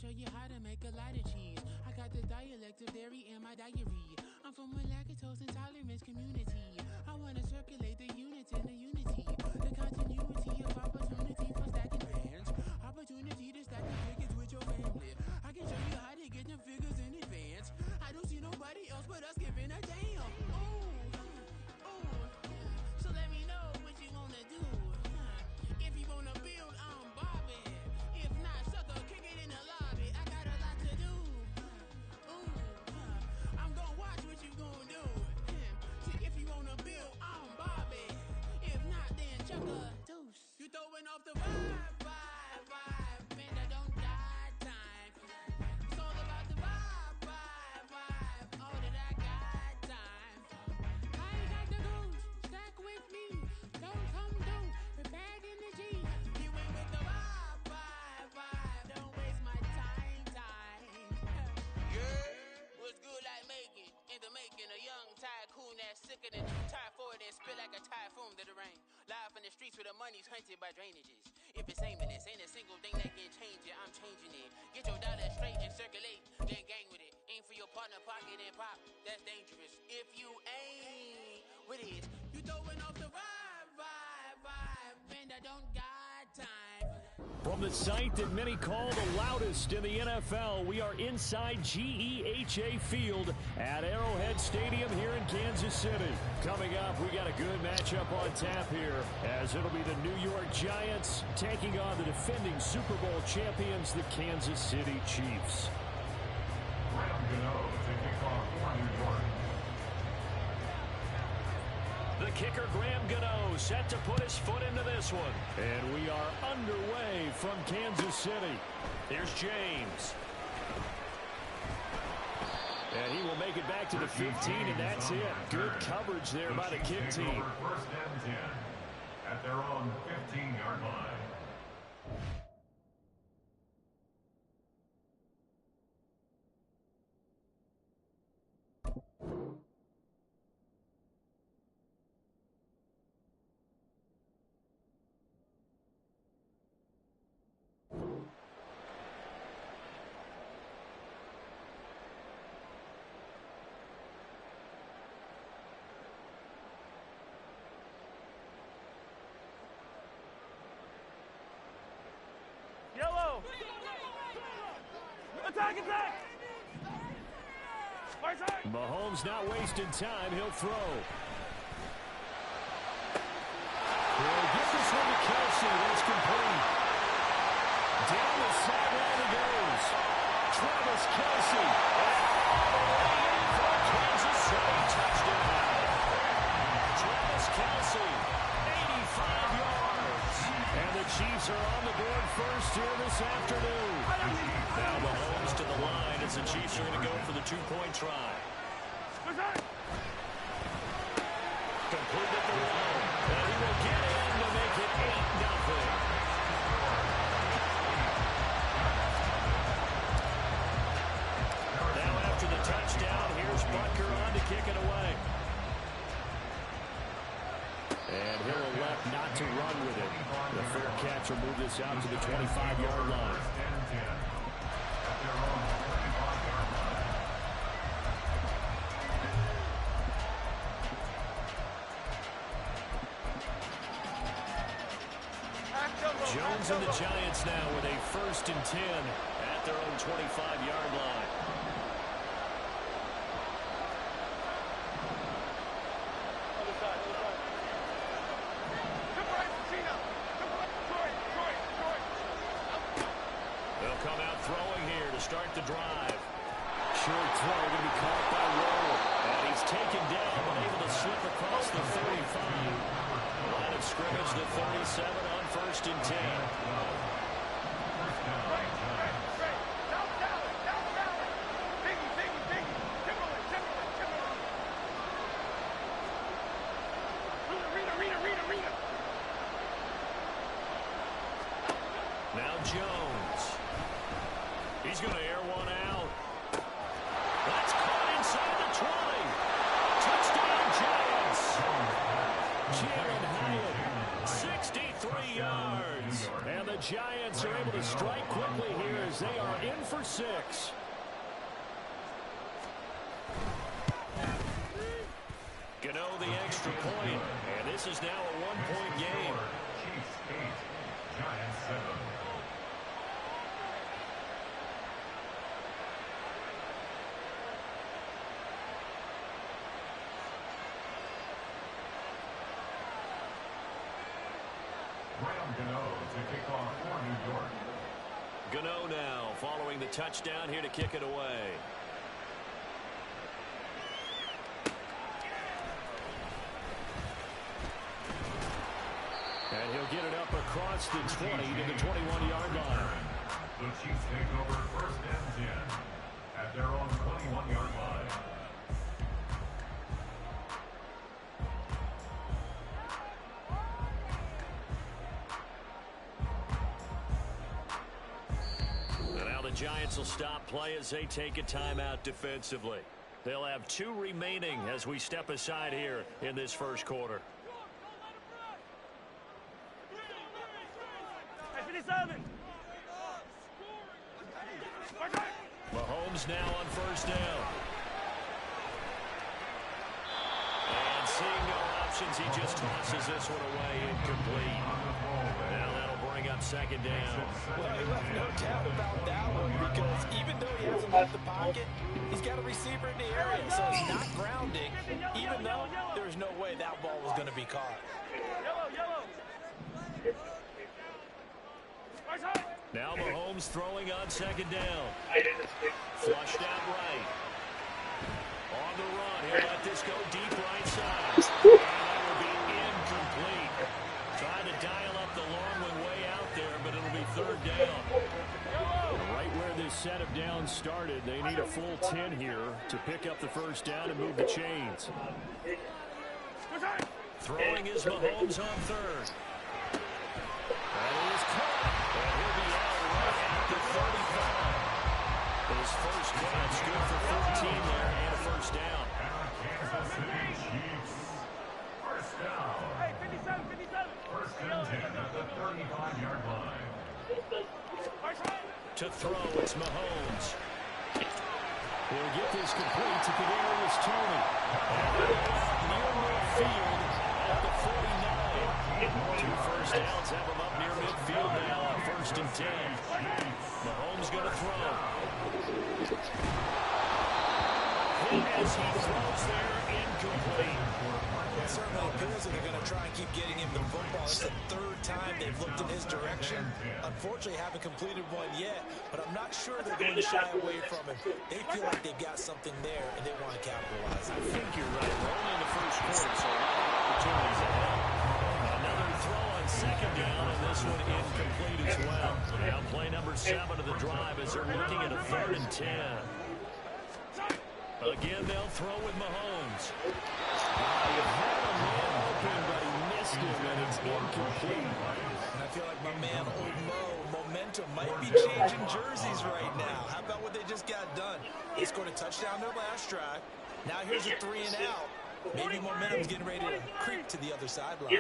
show you how to make a lot of cheese. I got the dialect of dairy in my diary. I'm from a lactose intolerance community. I wanna circulate the units in the unity, the continuity of opportunity for stacking bands, opportunity to stack the figures with your family. I can show you how to get them figures in advance. I don't see nobody else but us giving a damn. So let me know what you wanna do. If you wanna build, I'm Bobby. If not, sucker, kick it in the lobby. I got a lot to do. I'm gonna watch what you gonna do. See, if you wanna build, I'm Bobby. If not, then chuck a deuce. You throwing off the vibe. Man, that don't die time. It's all about the vibe. All that I got time. I ain't got the goose. Stack with me. Don't come through. We're back in the G. You ain't with the vibe. Don't waste my time. Yeah, what's good like making? In the making, a young tycoon that's sicker than typhoid and spit like a typhoon to the rain. Live in the streets where the money's hunted by drainages. If it's aimless, ain't a single thing that can change it. I'm changing it. Get your dollar straight and circulate, then gang with it. Aim for your partner, pocket and pop. That's dangerous. If you ain't with it, you throwing off the vibe. Man, I don't got time. From the site that many call the loudest in the NFL, we are inside GEHA Field at Arrowhead Stadium here in Kansas City. Coming up, we got a good matchup on tap here, as it'll be the New York Giants taking on the defending Super Bowl champions, the Kansas City Chiefs. Graham Gano to kick off for New York. The kicker, Graham Gano, set to put his foot into this one. And we are underway from Kansas City. Here's James. And he will make it back to the 15, and that's it. Good coverage there by the kick team. First and 10 at their own 15-yard line. Yellow! Attack! Mahomes not wasting time. He'll throw. He'll get this one to Kelsey. That's complete. Down the sideline he goes. Travis Kelsey. For Kansas City touchdown. Travis Kelsey, 85 yards. And the Chiefs are on the board first here this afternoon. Now Mahomes to the line as the Chiefs are going to go for the two-point try. Completed the run. And he will get in to make it 8-0. Now after the touchdown, here's Butker on to kick it away. And he'll elect not to run with it. The fair catch will move this out to the 25-yard line. Jones and the Giants now with a 1st and 10 at their own 25-yard line. They'll come out throwing here to start the drive. Short throw going to be caught by Rowe. And he's taken down but able to slip across the 35. Line of scrimmage, the 37 on 1st and 10. Now Jones. He's going to air one out. That's caught inside the 20. Touchdown Giants. Jaron Hyatt, 63 3 yards. And the Giants are able to strike quickly here as they are in for 6. Gano the extra point, and this is now a 1-point game. Chiefs 8, Giants 7. Graham Gano to kick off for New York. Gano now following the touchdown here to kick it away. And he'll get it up across the 20 to the 21-yard line. The Chiefs take over first and 10 at their own 21-yard line. And now the Giants will stop play as they take a timeout defensively. They'll have 2 remaining as we step aside here in this first quarter. Mahomes now on first down. And seeing no options, he just tosses this one away incomplete. Now that'll bring up second down. Well, he left no doubt about that one because even though he hasn't left the pocket, he's got a receiver in the area, so it's not grounding, even though there's no way that ball was going to be caught. Now Mahomes throwing on second down. Flushed out right. On the run, he'll let this go deep right side. And that will be incomplete. Trying to dial up the long one way out there, but it'll be third down. Right where this set of downs started, they need a full 10 here to pick up the first down and move the chains. Throwing is Mahomes on third. That is caught. And he'll be out right at the 35. His first catch, good for 14 there and a first down. Kansas City Chiefs. First down. First and 10 at the 35-yard line. To throw, it's Mahomes. He'll get this complete to Kadarius Toney. Near midfield at the 49. 2 first downs have him up near midfield now on first and 10. Mahomes going to throw. As he throws there, incomplete. It certainly appears that they're going to try and keep getting him the football. It's the 3rd time they've looked in his direction. Unfortunately, haven't completed one yet, but I'm not sure they're going to shy away from him. They feel like they've got something there, and they want to capitalize. I think you're right. We're only in the first quarter, so a lot of opportunities ahead. Another throw on second down, and this one incomplete as well. Now play number 7 of the drive as they're looking at a 3rd and 10. Again, they'll throw with Mahomes. He had a man open, but he missed him, and it's incomplete. And I feel like my man, Old Mo, momentum might be changing jerseys right now. How about what they just got done? They scored a touchdown their last drive. Now here's a 3 and out. Maybe momentum's getting ready to creep to the other sideline.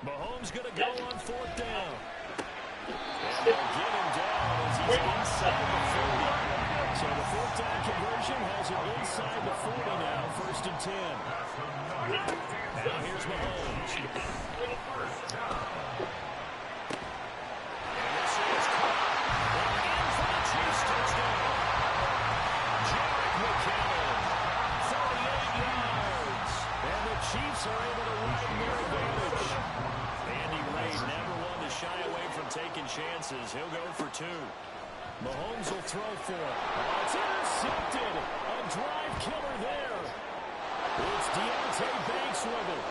Mahomes going to go on 4th down. And they'll get him down as he's inside the 40. So the 4th down conversion has it inside the 40 now, first and 10. Now here's Mahomes. And this is caught. In for the Chiefs touchdown. Jerick McKinnon, 38 yards. And the Chiefs are able to widen their advantage. Andy Reid never one to shy away from taking chances. He'll go for 2. Mahomes will throw for it. Oh, it's intercepted. A drive killer there. It's Deontay Banks with it.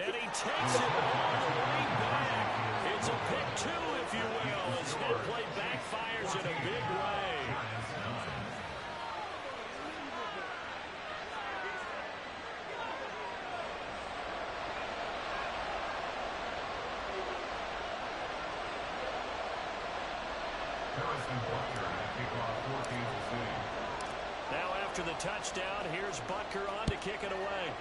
And he takes it all the way back. It's a pick 2, if you will, as that play backfires in a big way. Now after the touchdown, here's Butker on to kick it away.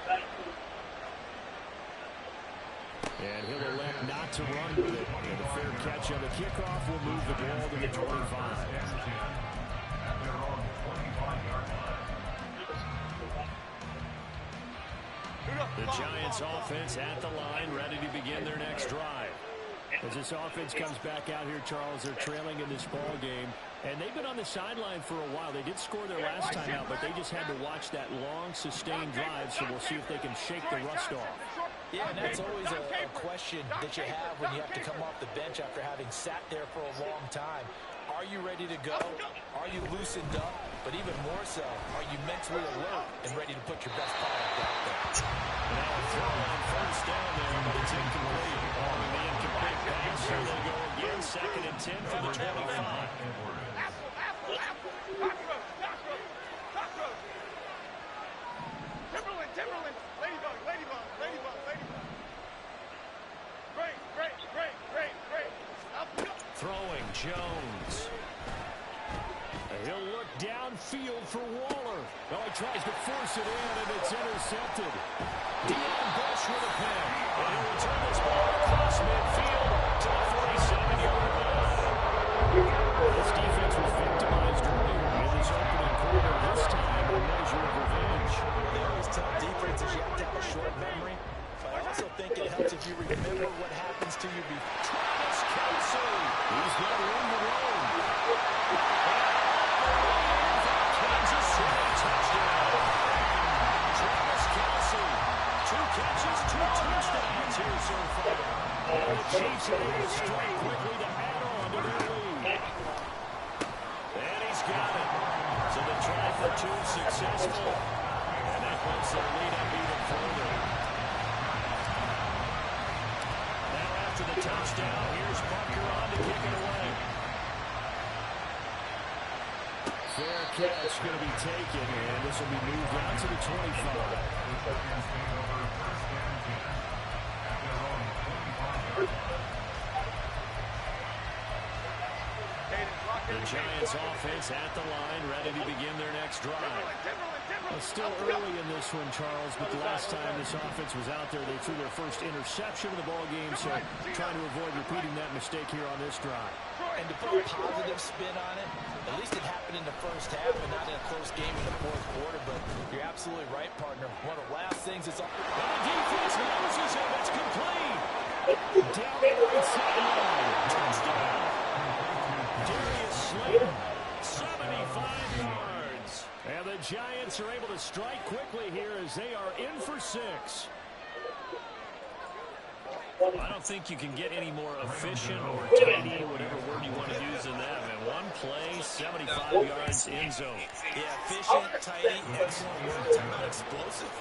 And he'll elect not to run with it. And a fair catch on the kickoff will move the ball to the 25. The Giants offense at the line, ready to begin their next drive. As this offense comes back out here, Charles, they're trailing in this ball game. And they've been on the sideline for a while. They did score their last time out, but they just had to watch that long, sustained drive, so we'll see if they can shake the rust off. Yeah, and that's always a question that you have when you have to come off the bench after having sat there for a long time. Are you ready to go? Are you loosened up? But even more so, are you mentally alert and ready to put your best product out there? Now a throw on first down there, but it's incomplete. Following the incomplete pass, here they go again. 2nd and 10 for the 25. Timberland, Ladybug. Great. Throwing Jones. He'll look downfield for Waller. Oh, he tries to force it in, and it's intercepted. Deion Bush with a pick. And he'll return this ball across midfield to the 47-yard line. This defense was victimized earlier in this opening quarter. This time, a measure of revenge. They always tell defenses you have to have a short memory. But I also think it helps if you remember what happens to you before. Travis Kelce. He's got room to roam. Kansas City touchdown. Travis Kelce. 2 catches, 2 touchdowns here so far. And the Chiefs are able to strike quickly to add on to their lead. And he's got it. So the try for 2 successful. And that puts their lead up even further. Now after the touchdown, here's Butker on to kick it away. Fair catch going to be taken, and this will be moved out to the 25. The Giants offense at the line, ready to begin their next drive. It's still early in this one, Charles, but the last time this offense was out there, they threw their first interception of the ball game, so trying to avoid repeating that mistake here on this drive. And to put a positive spin on it, at least it happened in the first half and not in a close game in the fourth quarter, but you're absolutely right, partner. One of the last things is... And the defense loses him. It's complete. Down the right sideline. Touchdown. Darius Slayton, 75 yards. And the Giants are able to strike quickly here as they are in for 6. I don't think you can get any more efficient or tidy, whatever word you want to use in that. Man, one play, 75 yards, end zone. Yeah, efficient, tidy, excellent work. Talking about explosive.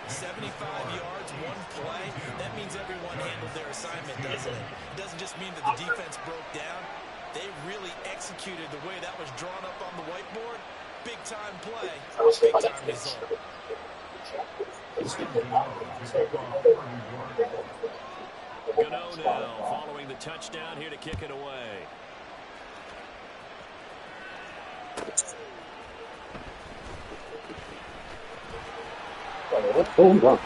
75 yards, one play. That means everyone handled their assignment, doesn't it? It doesn't just mean that the defense broke down. They really executed the way that was drawn up on the whiteboard. Big-time play, big-time result. Gano now following the touchdown here to kick it away. And they got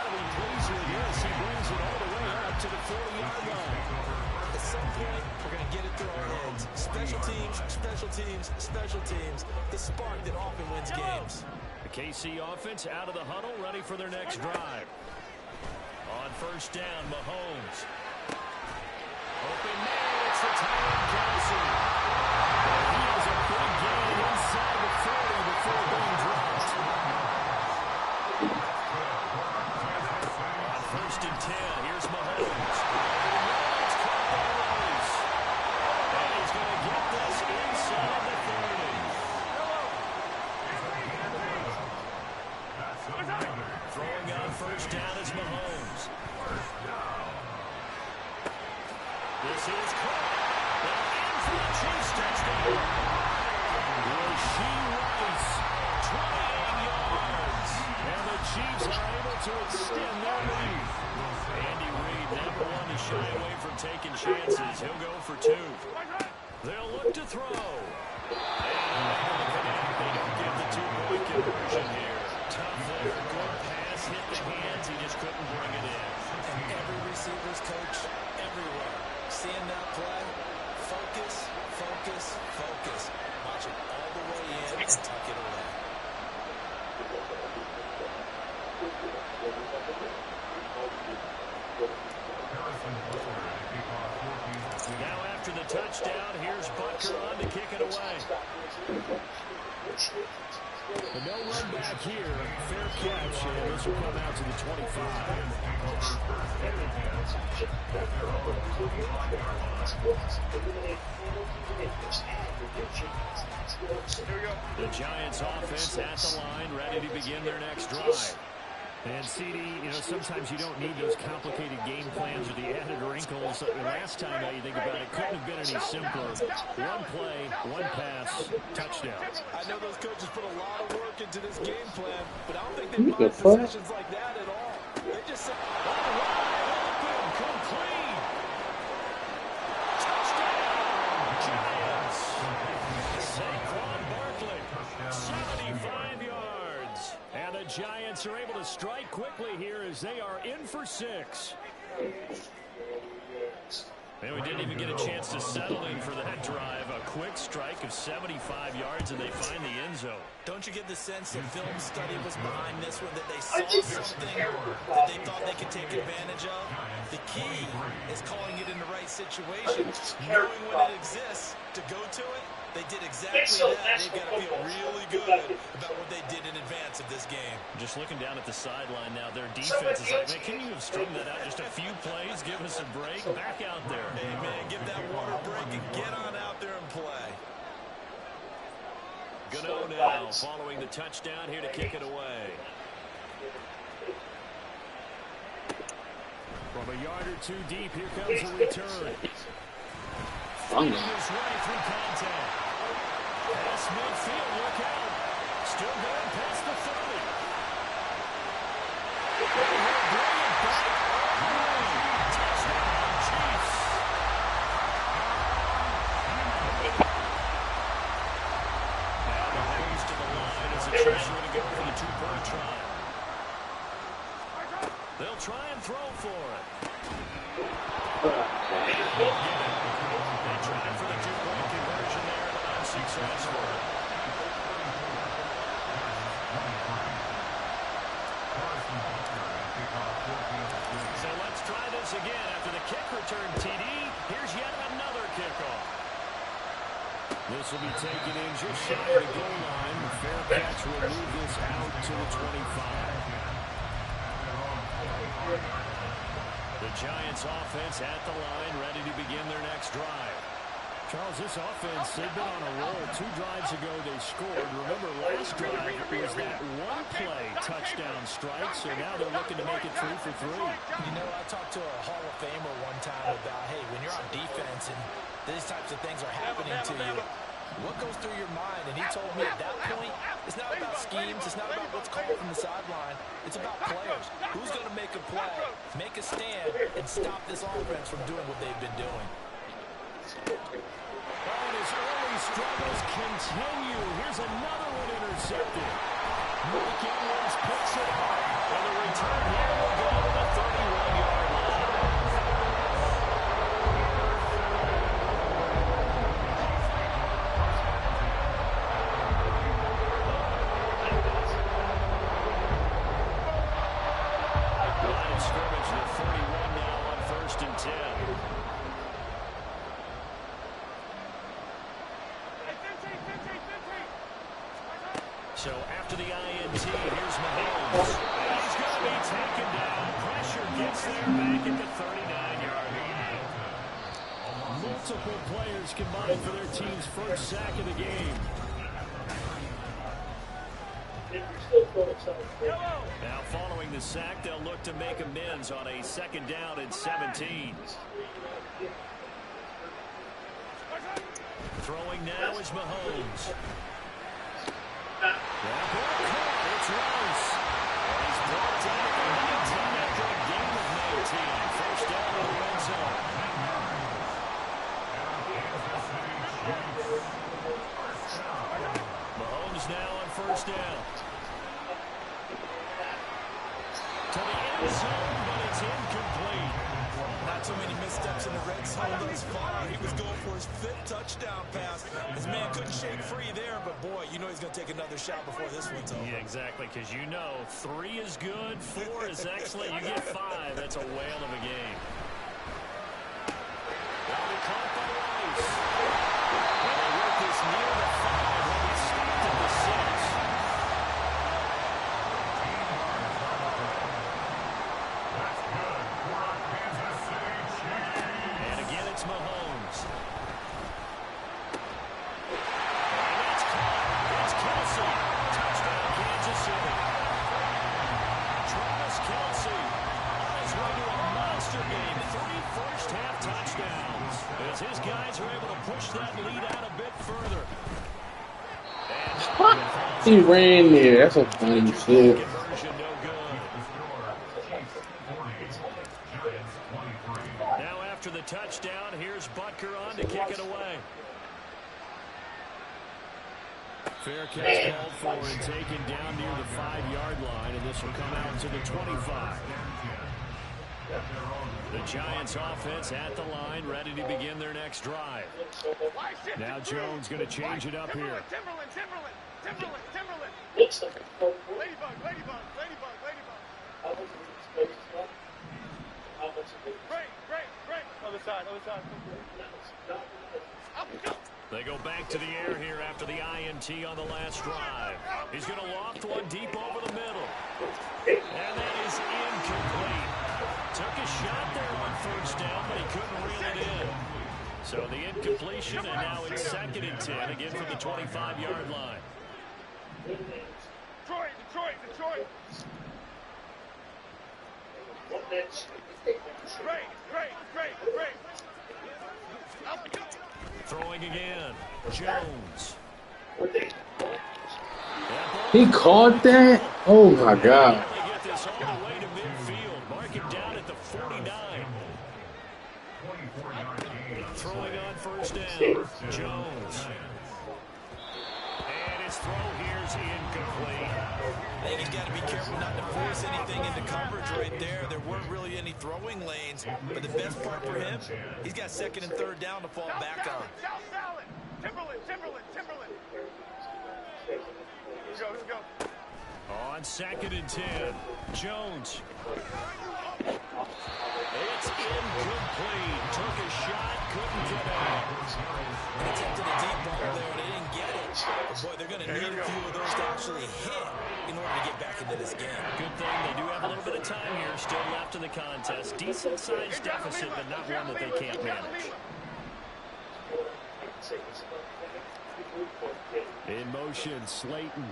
to be pleased with this. He brings it all the way up to the 40-yard line. At some point, we're going to get it through our heads. Special teams, the spark that often wins games. The KC offense out of the huddle, ready for their next drive. On first down, Mahomes. Open man, it's the tight end, Kelce. He has a big gain inside the 40 before being dropped. On first and 10, here's Mahomes. It's caught by Rice. And he's going to get this inside the 30. Throwing on first down is Mahomes. This is caught. Now in for the Chiefs touchdown. Rashee Rice, 28 yards. And the Chiefs are able to extend their lead. Andy Reid, never one to shy away from taking chances. He'll go for 2. They'll look to throw. They don't get the two-point conversion here. Tough there. Good pass. Hit the hands. He just couldn't bring it in. And every receiver's coach everywhere. Seeing that play, focus, focus, focus. Watch it all the way in and tuck it away. Now after the touchdown, here's Butker on to kick it away. But no run back here. Fair catch, and this will come out to the 25. The Giants offense at the line, ready to begin their next drive. And CD, sometimes you don't need those complicated game plans or the added wrinkles. The last time you think about it, couldn't have been any simpler. One play, one pass, touchdown. I know those coaches put a lot of work into this game plan, but I don't think they mind possessions like that at all. They just say, open, complete. Touchdown, Giants. Saquon Barkley, 75 yards. And the Giants are able to strike quickly here as they are in for 6. And we didn't even get a chance to settle in for that drive. A quick strike of 75 yards, and they find the end zone. Don't you get the sense that film study was behind this one, that they saw something that they thought they could take advantage of? The key is calling it in the right situation, knowing when it exists to go to it. They did exactly that. They've got to feel really good about what they did in advance of this game. Just looking down at the sideline now, their defense is like, man, can you have strung that out just a few plays? Give us a break. Back out there. Hey, man, give that water break and get on out there and play. Gano now following the touchdown here to kick it away. From a yard or two deep, here comes a return. Finding his way through contact. Pass midfield, look out. Still going past the 30. Brilliant back. Touchdown, Chiefs. Now the Braves to the line as the Chiefs are going to go for the two-point try. They'll try and throw for it. They tried for the two-point conversion there, but unsuccessful. So let's try this again. After the kick return, TD, here's yet another kickoff. This will be taken in just shy of the goal line. The fair catch will move this out to the 25. The Giants offense at the line, ready to begin their next drive. Charles, this offense, they've been on a roll. 2 drives ago they scored. Remember, last drive was that one-play touchdown strike, so now they're looking to make it 3 for 3. You know, I talked to a Hall of Famer one time about, hey, when you're on defense and these types of things are happening to you, what goes through your mind? And he told me at that point, it's not about schemes, it's not about what's called from the sideline, it's about players. Who's going to make a play, make a stand, and stop this offense from doing what they've been doing? And his early struggles continue. Here's another one intercepted. Mike Edwards picks it up. And the return here will go to the 31-yard line. Line of scrimmage to 31 now on 1st and 10. So after the INT, here's Mahomes. And he's going to be taken down. Pressure gets there back at the 39-yard line. Multiple players combined for their team's first sack of the game. Now following the sack, they'll look to make amends on a 2nd down and 17. Throwing now is Mahomes. It's Rice. He's brought down at the 19 after a game of 19. First down in the red zone. zone, but it's incomplete. Not too many missteps in the red zone thus far. He was going for his 5th touchdown pass. His man couldn't shake free there, but boy, you know he's going to take another shot before this one's over. Yeah, exactly, because you know 3 is good, 4 is excellent. You get 5. That's a whale of a game. Well, they're caught by Rice. Well, they work this near the 5. Well, he stopped at the 6. And again, it's Mahomes. And that's caught. It's Kelce. Touchdown, Kansas City. Travis Kelce on his way to a monster game. 3 first-half touchdowns. As his guys are able to push that lead out a bit further. He ran there. That's a funny shit. Conversion no good. Now after the touchdown, here's Butker on to kick it away. Fair catch called for and taken down near the 5-yard line, and this will come out to the 25. The Giants offense at the line, ready to begin their next drive. Now Jones going to change it up here. Timberland. Ladybug. Break. Other side. Up, go. They go back to the air here after the INT on the last drive. He's going to loft one deep over the middle. And that is incomplete. Took a shot there on first down, but he couldn't reel it in. So the incompletion, and now it's 2nd and 10, again from the 25-yard line. Detroit. Great. Up, go. Throwing again. Jones. He caught that? Oh, my God. They get this all the way to midfield. Mark it down at the 49. Throwing on first down. Jones. And his throw here's incomplete. I think he's got to be careful not to force anything into coverage right there. There weren't really any throwing lanes, but the best part for him, he's got 2nd and 3rd down to fall back on. South salad. Timberland. Here we go. On 2nd and 10, Jones. It's incomplete. Took a shot, couldn't get out. They attempted a deep ball there, and they didn't get it. But boy, they're going to need a few of those to actually hit in order to get back into this game. Good thing they do have a little bit of time here still left in the contest. Decent-sized deficit, but not one that they can't manage. In motion, Slayton.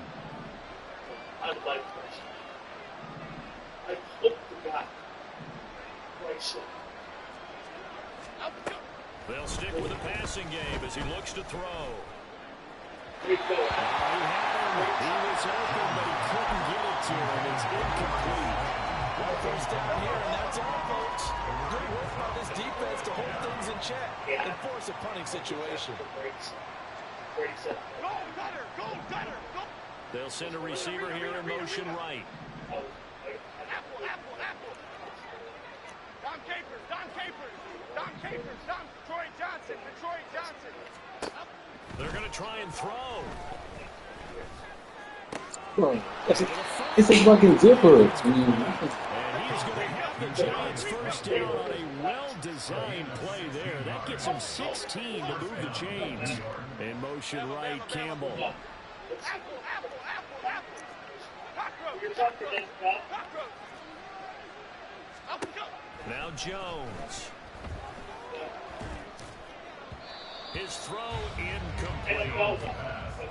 They'll stick with the passing game as he looks to throw. He had him. He was open, but he couldn't get it to him. It's incomplete. Well, first down here, and that's all, folks. Good work by this defense to hold things in check and force a punting situation. Go, Gutter. They'll send a receiver here in motion right. Apple. Don Capers. Detroit Johnson. Up. They're going to try and throw. Bro, it's a fucking zipper. And he's going to have the Giants first down on a well-designed play there. That gets him 16 to move the chains. In motion right, Campbell. Apple. Cockroach. Up, go. Now Jones. His throw incomplete.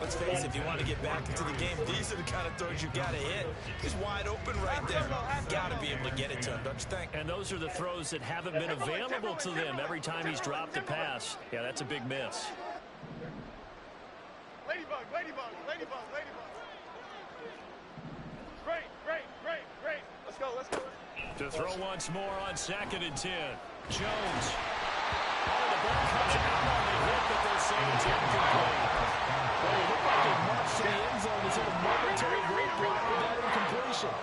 Let's face it, if you want to get back into the game, these are the kind of throws you got to hit. He's wide open right there. Got to be able to get it to him, don't you think? And those are the throws that haven't been available to them every time he's dropped a pass. Yeah, that's a big miss. Ladybug. Great. Let's go. To throw once more on 2nd and 10. Jones. Oh, the ball comes out on the hit, but they're saying it's incomplete. Well, it looked like they marched to the end zone. He's had a momentary roadblock with that incompletion.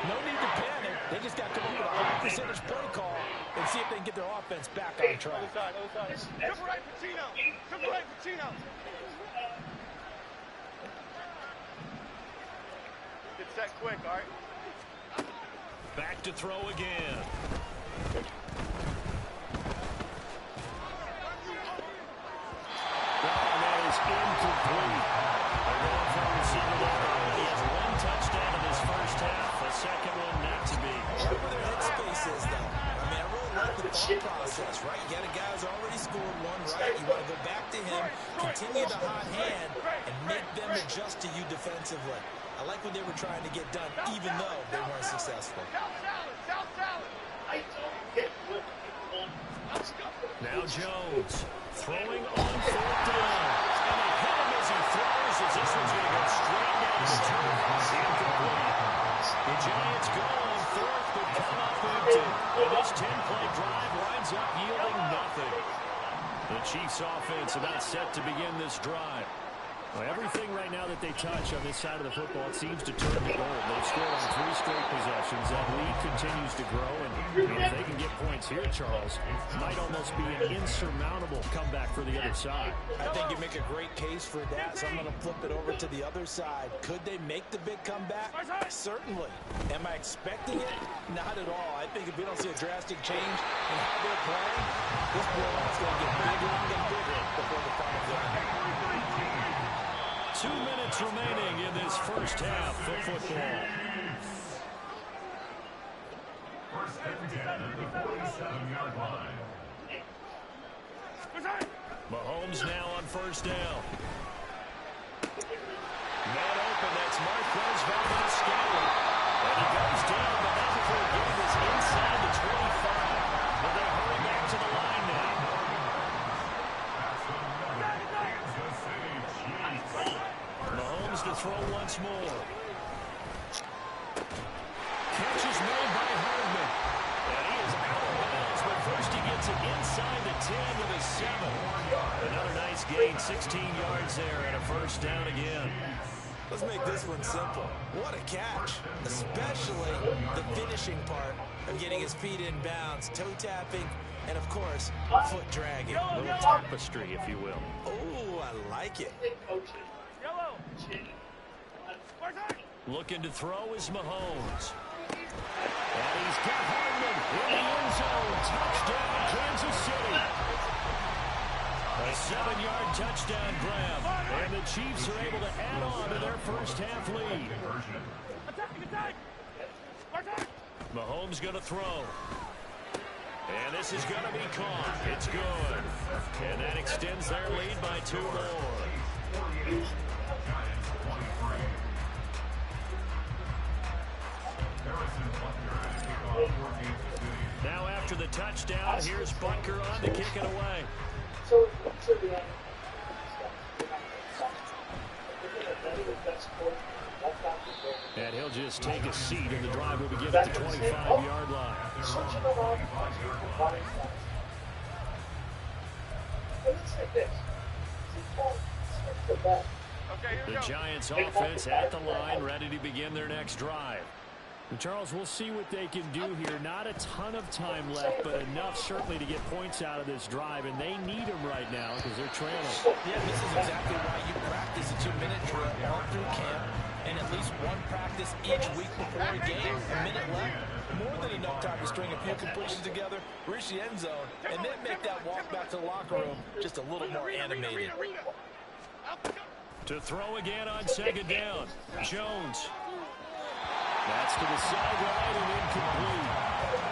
No need to panic. They just got to come up with a high percentage play call and see if they can get their offense back on track. Other side, other side. Triple right, Pacino. Triple right, Pacino. Get set quick, all right? Back to throw again. And that is incomplete. They're going for a receiver there. He has one touchdown in his first half. The second one not to be. Whatever their headspace is, though. I mean, I really like the thought process, right? You got a guy who's already scored one, right? You want to go back to him, continue the hot hand, and make them adjust to you defensively. I like what they were trying to get done, even though they weren't successful. South salad. Now Jones throwing on fourth down. And they hit him as he throws as this one's going to go straight down the turf. Incomplete. The Giants go on fourth but come up empty. And this 10-play drive winds up yielding nothing. The Chiefs offense about set to begin this drive. Well, everything right now that they touch on this side of the football, it seems to turn to gold. They've scored on 3 straight possessions. That lead continues to grow, and if they can get points here, Charles, it might almost be an insurmountable comeback for the other side. I think you make a great case for that, so I'm going to flip it over to the other side. Could they make the big comeback? Certainly. Am I expecting it? Not at all. I think if we don't see a drastic change in how they're playing, this blowout's going to get bigger and bigger before the final game. 2 minutes remaining in this first half of football. First and 10 at the 47-yard line. Mahomes now on first down. Man open, that's Marquez Valdez-Scantling. And he goes down, but not before getting this inside the 25. Will they hurry back to the line now? Mahomes to throw once more. Catch is made by Hardman. And he is out of bounds, but first he gets it inside the 10 with a 7. Another nice gain, 16 yards there, and a first down again. Let's make this one simple. What a catch, especially the finishing part of getting his feet in bounds, toe tapping, and of course, foot dragging. A little tapestry, if you will. Oh, I like it. Yellow. Looking to throw is Mahomes. And he's got Hardman in the end zone. Touchdown, Kansas City. A 7-yard touchdown grab. And the Chiefs are able to add on to their first half lead. Mahomes going to throw. And this is going to be caught. It's good. And that extends their lead by 2 more. Now after the touchdown, here's Butker on to kick it away. And he'll just take a seat, and the drive will begin at the 25-yard line. The Giants offense at the line, ready to begin their next drive. And Charles, we'll see what they can do here. Not a ton of time left, but enough certainly to get points out of this drive, and they need them right now because they're trailing. Yeah, this is exactly why you practice a 2-minute drill all through camp, and at least one practice each week before a game. A minute left, more than enough time to string a few completions together, reach the end zone, and then make that walk back to the locker room just a little more animated. To throw again on second down, Jones. That's to the sideline and incomplete.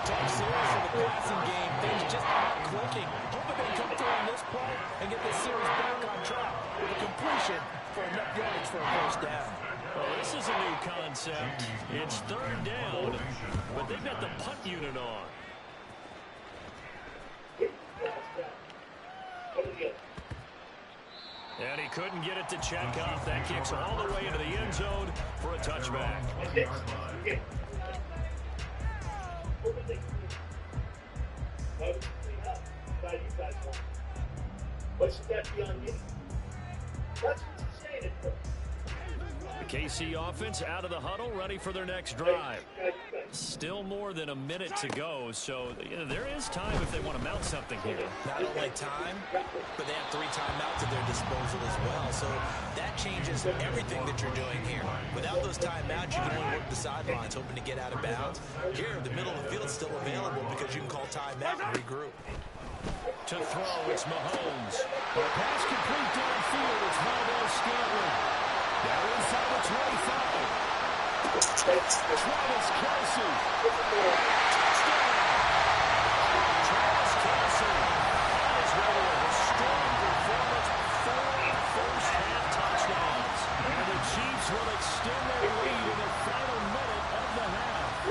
Tough series for the passing game. Things just not clicking. Hoping they come through on this play and get this series back on track with a completion for enough yards for a first down. Well, this is a new concept. It's third down, but they've got the punt unit on. And he couldn't get it to check off. That kicks all the way into the end zone for a touchback. What should that be on me? That's what you're saying it for. The KC offense out of the huddle, ready for their next drive. Still more than a minute to go, so there is time if they want to mount something here. Not only time, but they have 3 timeouts at their disposal as well. So that changes everything that you're doing here. Without those timeouts, you can only work the sidelines, hoping to get out of bounds. Here, the middle of the field is still available because you can call timeout and regroup. To throw, it's Mahomes. A pass complete downfield. It's Valdez-Scantling. Now inside the 25. Travis Kelce. Touchdown. Travis Kelce. That is rather a historic performance. 4 first-half touchdowns. And the Chiefs will extend their lead in the final minute of the half.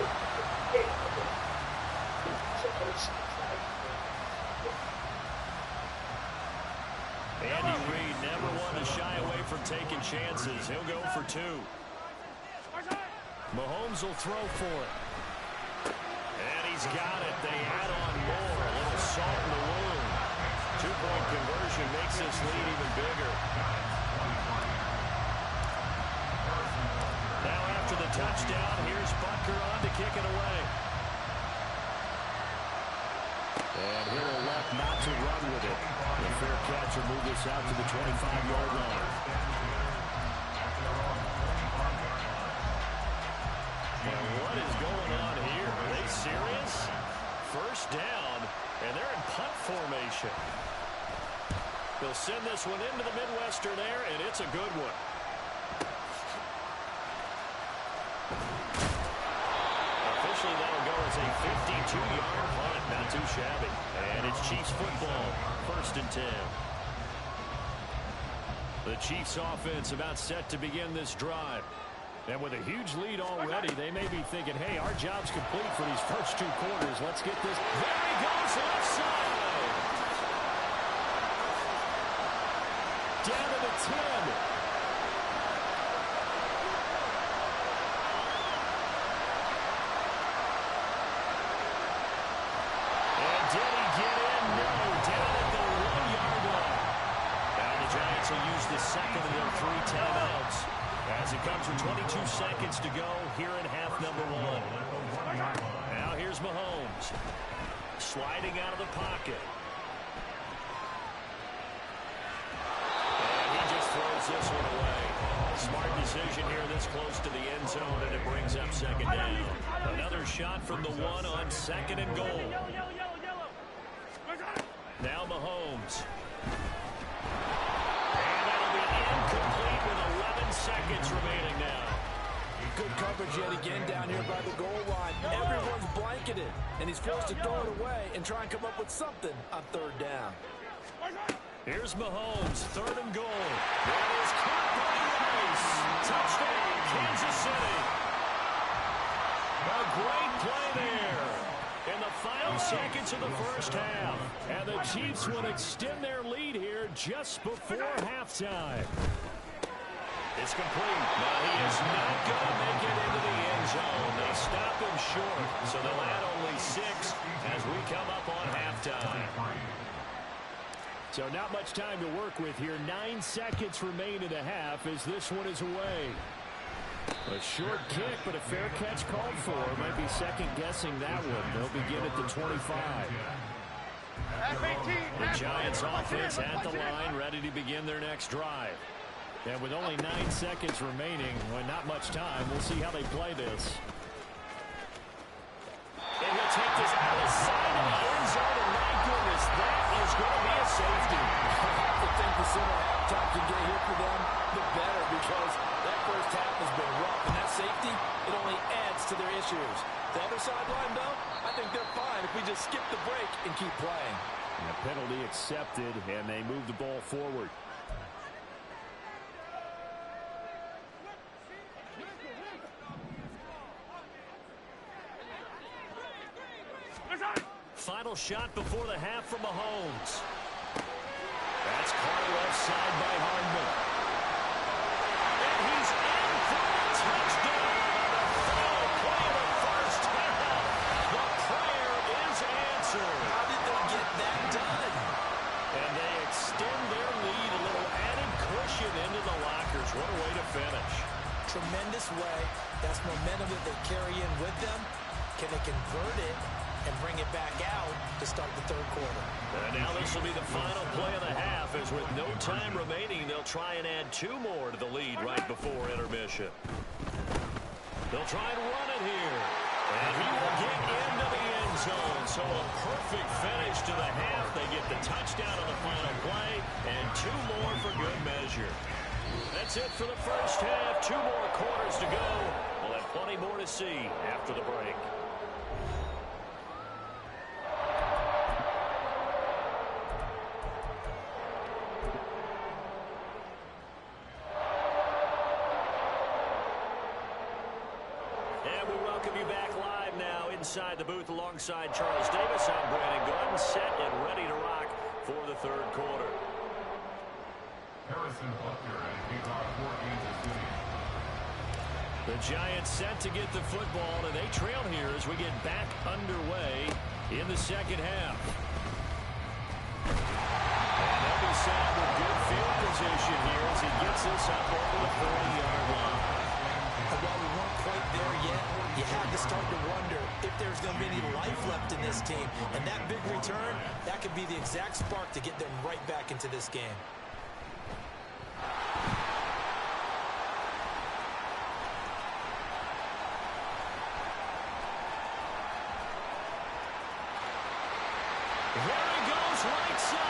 Andy Reid never one to shy away from taking chances. He'll go for 2. Mahomes will throw for it. And he's got it. They add on more. A little salt in the wound. 2-point conversion makes this lead even bigger. Now after the touchdown, here's Butker on to kick it away. And he'll elect not to run with it. The fair catch will move this out to the 25-yard line. And what is going on here? Are they serious? First down, and they're in punt formation. They'll send this one into the Midwestern air, and it's a good one. Officially, that'll go as a 52-yard punt. Not too shabby. And it's Chiefs football. 1st and 10. The Chiefs offense about set to begin this drive. And with a huge lead already, they may be thinking, hey, our job's complete for these first 2 quarters. Let's get this. There he goes, left side. Down to the 10. And did he get in? No, down at the 1-yard line. Now the Giants will use the second of their 3 timeouts. As it comes with 22 seconds to go here in half number 1. Now here's Mahomes. Sliding out of the pocket. And he just throws this one away. Smart decision here this close to the end zone, and it brings up 2nd down. Another shot from the 1 on 2nd and goal. Now Mahomes. Incomplete with 11 seconds remaining now. Good coverage yet again down here by the goal line. Everyone's blanketed, and he's forced to throw it away and try and come up with something on 3rd down. Here's Mahomes, 3rd and goal. That is caught by Rice. Touchdown, Kansas City. A great play there. In the final seconds of the first half. And the Chiefs will extend their lead here just before halftime. It's complete. Now he is not going to make it into the end zone. They stop him short. So they'll add only 6 as we come up on halftime. So not much time to work with here. 9 seconds remain in the half as this one is away. A short kick, but a fair catch called for. Might be second-guessing that one. They'll begin at the 25. The Giants offense at the line, ready to begin their next drive. And with only 9 seconds remaining, well, not much time, we'll see how they play this. And he'll take this out of sight of the end zone, and my goodness, that is going to be a safety. I have to think the sooner halftime can get here for them, the better, because that first half has been rough, and that safety, it only adds to their issues. The other sideline, though, I think they're fine if we just skip the break and keep playing. And a penalty accepted, and they move the ball forward. Final shot before the half from Mahomes. That's caught left side by Hardman. And he's in for the touchdown on the final play of the first half. The prayer is answered. How did they get that done? And they extend their lead, a little added cushion into the lockers. What a way to finish. convert it and bring it back out to start the third quarter. And now this will be the final play of the half, as with no time remaining, they'll try and add 2 more to the lead right before intermission. They'll try and run it here. And he will get into the end zone. So a perfect finish to the half. They get the touchdown on the final play, and 2 more for good measure. That's it for the first half. 2 more quarters to go. We'll have plenty more to see after the break. Inside the booth alongside Charles Davis, I'm Brandon Gordon, set and ready to rock for the third quarter. Harrison Butker and kickoff for Kansas City. The Giants set to get the football, and they trail here as we get back underway in the second half. And they'll be set up with good field position here as he gets us up over the 40-yard line. And while we weren't quite there yet, you have to start to wonder if there's going to be any life left in this team. And that big return, that could be the exact spark to get them right back into this game. There he goes, right side.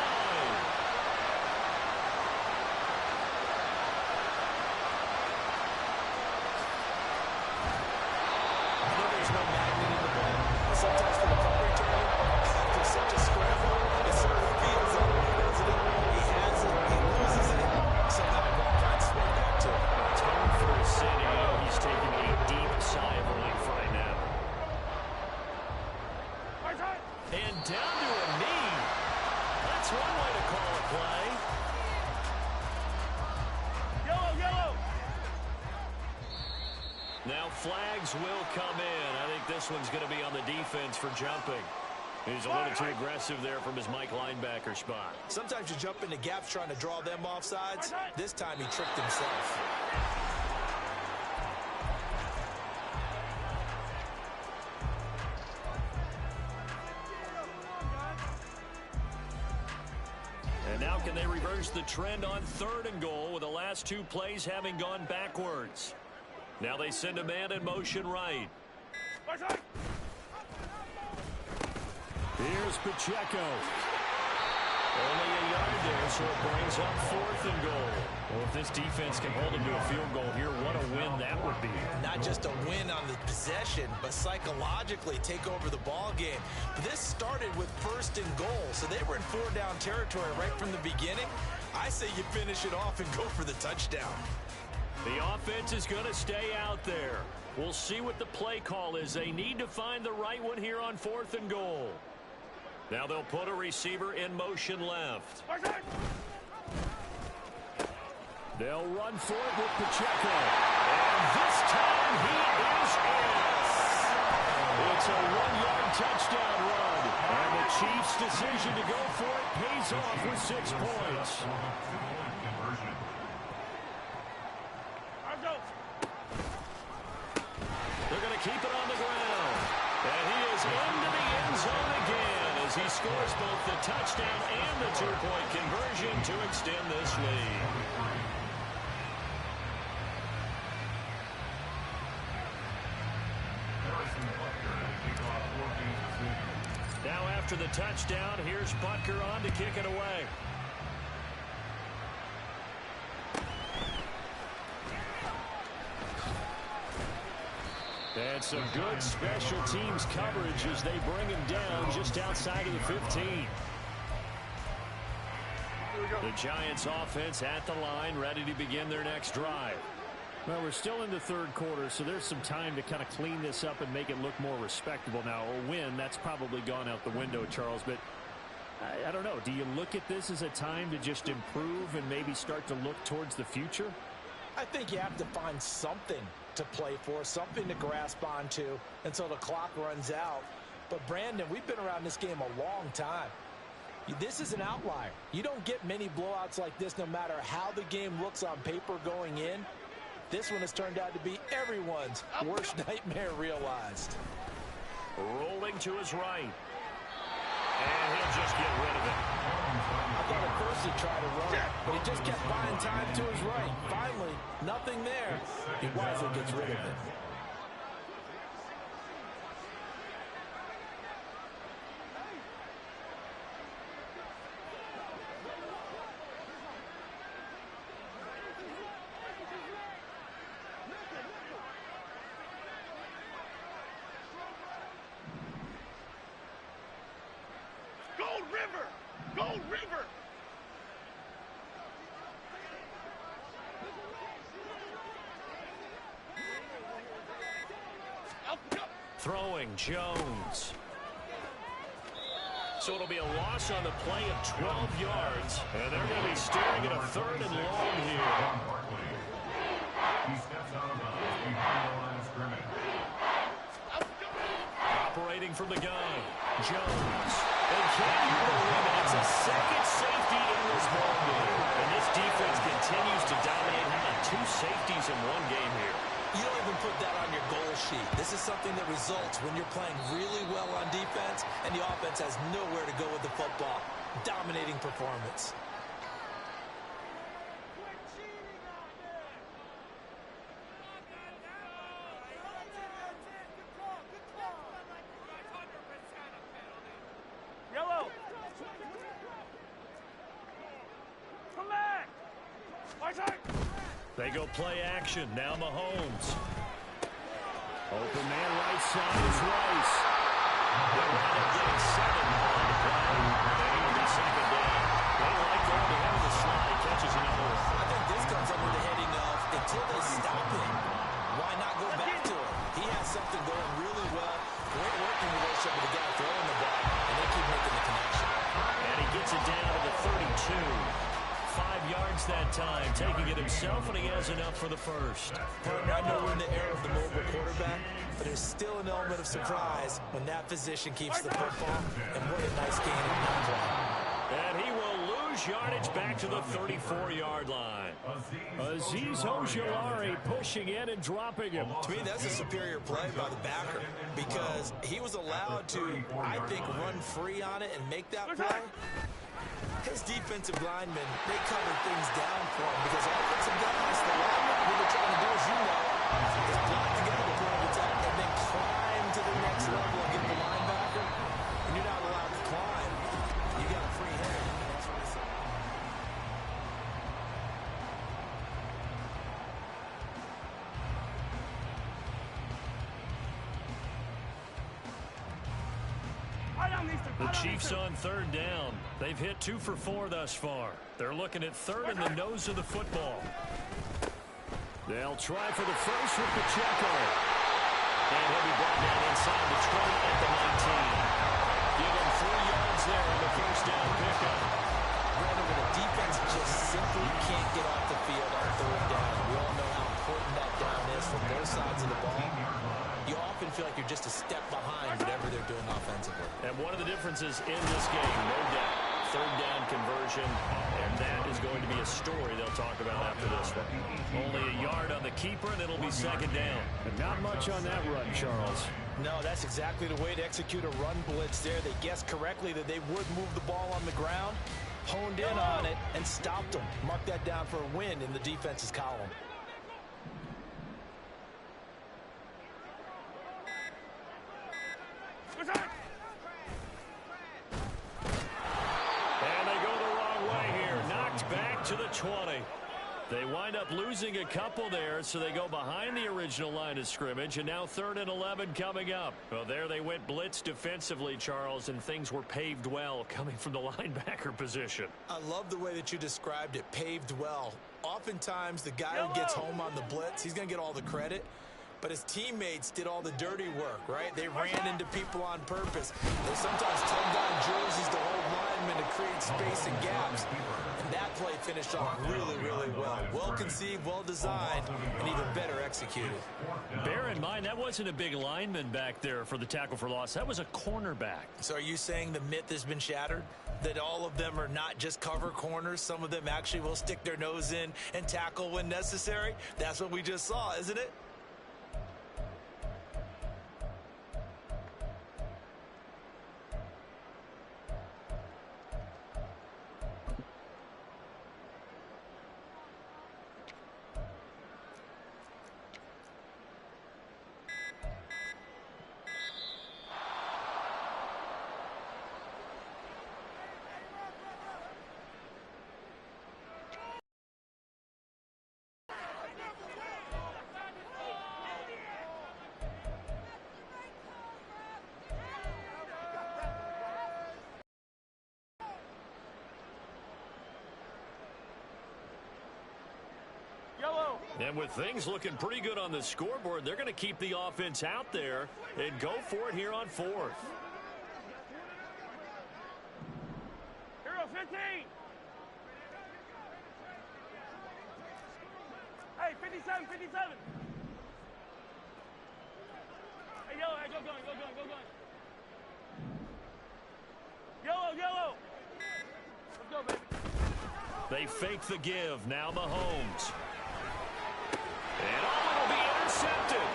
There's no magnet in the ball. Sometimes for the punt returner, after such a scramble, it sort of feels that way, doesn't it? He has it, he loses it, somehow the ball finds its way back to him. Time for a city. He's taking a deep sigh of relief right now. And down to a knee. That's one way to call a play. Yellow! Now flags will come in. I think this one's going to be on the defense for jumping. He's a little too aggressive there from his Mike linebacker spot. Sometimes you jump into gaps trying to draw them off sides. This time he tricked himself. And now can they reverse the trend on 3rd and goal with the last 2 plays having gone backwards? Now they send a man in motion right. Here's Pacheco. Only a yard there, so it brings up 4th and goal. Well, if this defense can hold him to a field goal here, what a win that would be. Not just a win on the possession, but psychologically take over the ball game. But this started with 1st and goal, so they were in 4-down territory right from the beginning. I say you finish it off and go for the touchdown. The offense is going to stay out there. We'll see what the play call is. They need to find the right one here on 4th and goal. Now they'll put a receiver in motion left. They'll run for it with Pacheco. And this time he is in. It's a 1-yard touchdown run. And the Chiefs' decision to go for it pays off with 6 points. They're going to keep it on the ground. And he is into the end zone again as he scores both the touchdown and the 2-point conversion to extend this lead. Now after the touchdown, here's Butker on to kick it away. And some good special teams coverage as they bring him down just outside of the 15. The Giants offense at the line, ready to begin their next drive. Well, we're still in the 3rd quarter, so there's some time to kind of clean this up and make it look more respectable. Now, a win, that's probably gone out the window, Charles, but I don't know. Do you look at this as a time to just improve and maybe start to look towards the future? I think you have to find something to play for, something to grasp onto until the clock runs out. But, Brandon, we've been around this game a long time. This is an outlier. You don't get many blowouts like this no matter how the game looks on paper going in. This one has turned out to be everyone's worst nightmare realized. Rolling to his right. And he'll just get rid of it. I thought at first he tried to run, but he just kept buying time to his right. Finally, nothing there. He wisely gets rid of it. Gold River! Gold River! Throwing Jones. So it'll be a loss on the play of 12 yards. And they're going to be staring at a 3rd and long here. He steps out of bounds behind the line of scrimmage. Operating from the gun, Jones. And can you believe it? It's a second safety in this ball game. And this defense continues to dominate. How about 2 safeties in one game here? You don't even put that on your goal sheet. This is something that results when you're playing really well on defense and the offense has nowhere to go with the football. Dominating performance. Yellow! Come back! My turn! They go play action. Now Mahomes. Open man right side is Rice. They'll wind up getting 7 on the play. And it'll be second down. They like going to him. The slide catches another one. I think this comes under the heading of until they stop him, why not go back to him? He has something going really well. Great working relationship with the guy throwing the ball, and they keep making the connection. And he gets it down to the 32. 5 yards that time, taking it himself, and he has enough for the first. Partner, I know we're in the era of the mobile quarterback, but there's still an element of surprise when that physician keeps the football, and what a nice gain in that play. And he will lose yardage back to the 34-yard line. Azeez Ojulari pushing in and dropping him. To me, that's a superior play by the backer because he was allowed to, I think, run free on it and make that play. His defensive linemen, they cover things down for him because offensive guys, the linemen, what they're trying to do, as you know, is block together the point of attack and then climb to the next level and get the linebacker. And you're not allowed to climb. You got a free hand. That's what I said. The Chiefs on 3rd down. They've hit 2 for 4 thus far. They're looking at 3rd in the nose of the football. They'll try for the first with Pacheco. And he'll be brought down inside the 20 at the 19. Give him 3 yards there on the first down pickup. Brandon, when the defense just simply can't get off the field on 3rd down, we all know how important that down is from both sides of the ball. You often feel like you're just a step behind whatever they're doing offensively. And one of the differences in this game, no doubt, 3rd down conversion, and that is going to be a story they'll talk about after this one. Only a yard on the keeper, and it'll be 2nd down. And not much on that run, Charles. No, that's exactly the way to execute a run blitz there. They guessed correctly that they would move the ball on the ground, honed in on it, and stopped them. Mark that down for a win in the defense's column. And they go the wrong way here. Knocked back to the 20. They wind up losing a couple there, so they go behind the original line of scrimmage, and now 3rd and 11 coming up. Well, there they went blitz defensively, Charles, and things were paved well coming from the linebacker position. I love the way that you described it, paved well. Oftentimes, the guy who gets home on the blitz, he's going to get all the credit. But his teammates did all the dirty work, right? They ran into people on purpose. They sometimes tugged on jerseys to hold linemen to create space and gaps. And that play finished off really, really well. Well conceived, well designed, and even better executed. Bear in mind, that wasn't a big lineman back there for the tackle for loss. That was a cornerback. So are you saying the myth has been shattered? That all of them are not just cover corners? Some of them actually will stick their nose in and tackle when necessary? That's what we just saw, isn't it? And with things looking pretty good on the scoreboard, they're going to keep the offense out there and go for it here on fourth. Hero 15. Hey, 57, 57. Hey, yellow, hey, go going. Yellow. Let's go, baby. They fake the give. Now Mahomes. And it'll be intercepted.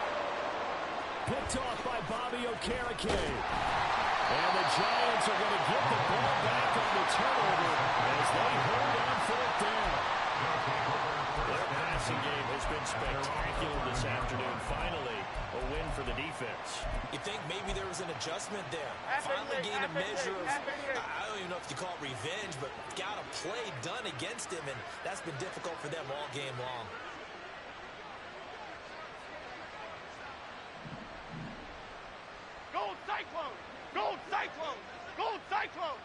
Picked off by Bobby Okereke. And the Giants are going to get the ball back on the turnover as they hold on fourth down. Their passing game has been spectacular this afternoon. Finally, a win for the defense. You think maybe there was an adjustment there? Finally gained a measure of, I don't even know if you call it revenge, but got a play done against him, and that's been difficult for them all game long. Gold Cyclone! Gold Cyclone! Gold Cyclone!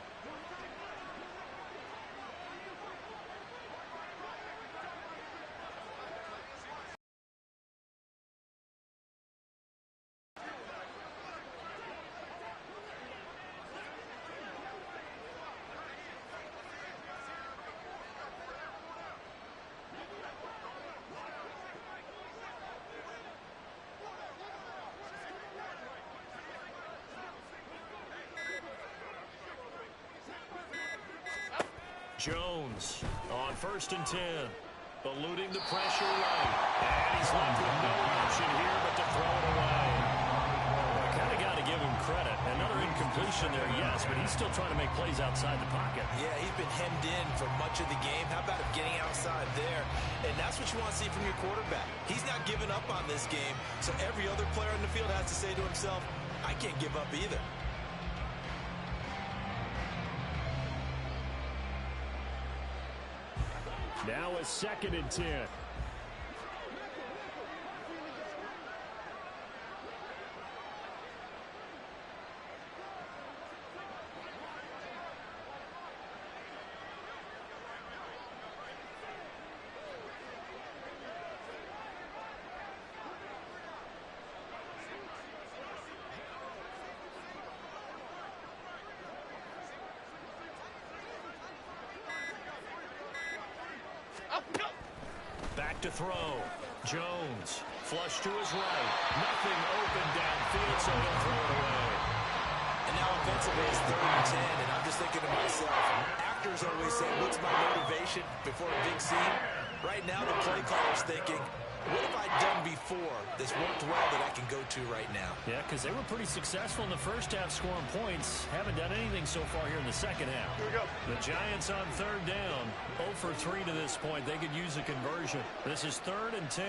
Jones on 1st and 10. Eluding the pressure right. And he's left with no option here but to throw it away. I kind of got to give him credit. Another incompletion there, yes, but he's still trying to make plays outside the pocket. Yeah, he's been hemmed in for much of the game. How about him getting outside there? And that's what you want to see from your quarterback. He's not giving up on this game, so every other player in the field has to say to himself, I can't give up either. Now a 2nd and 10. Back to throw. Jones. Flush to his right. Nothing open downfield, so he'll throw it away. And now offensively it's 3rd and 10, and I'm just thinking to myself, actors always say, what's my motivation before a big scene? Right now the play caller's thinking, what have I done before that's worked well that I can go to right now? Yeah, because they were pretty successful in the first half scoring points. Haven't done anything so far here in the second half. Here we go. The Giants on 3rd down. 0 for 3 to this point. They could use a conversion. This is 3rd and 10.